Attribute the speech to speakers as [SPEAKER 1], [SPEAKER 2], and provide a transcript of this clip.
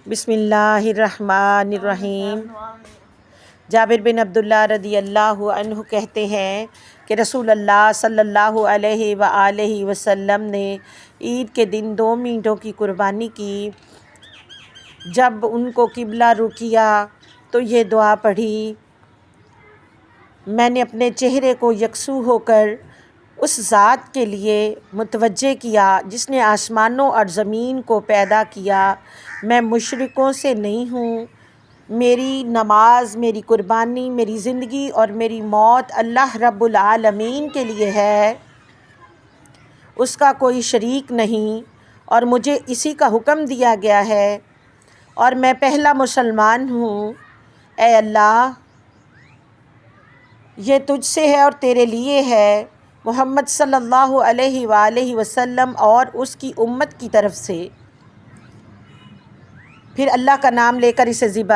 [SPEAKER 1] بسم اللہ الرحمن الرحیم۔ جابر بن عبداللہ رضی اللہ عنہ کہتے ہیں کہ رسول اللہ صلی اللہ علیہ وآلہ وسلم نے عید کے دن 2 اونٹوں کی قربانی کی۔ جب ان کو قبلہ رو کیا تو یہ دعا پڑھی: میں نے اپنے چہرے کو یکسو ہو کر اس ذات کے لیے متوجہ کیا جس نے آسمانوں اور زمین کو پیدا کیا۔ میں مشرکوں سے نہیں ہوں۔ میری نماز، میری قربانی، میری زندگی اور میری موت اللہ رب العالمین کے لیے ہے، اس کا کوئی شریک نہیں، اور مجھے اسی کا حکم دیا گیا ہے، اور میں پہلا مسلمان ہوں۔ اے اللہ، یہ تجھ سے ہے اور تیرے لیے ہے، محمد صلی اللہ علیہ وآلہ وسلم اور اس کی امت کی طرف سے۔ پھر اللہ کا نام لے کر اسے ذبح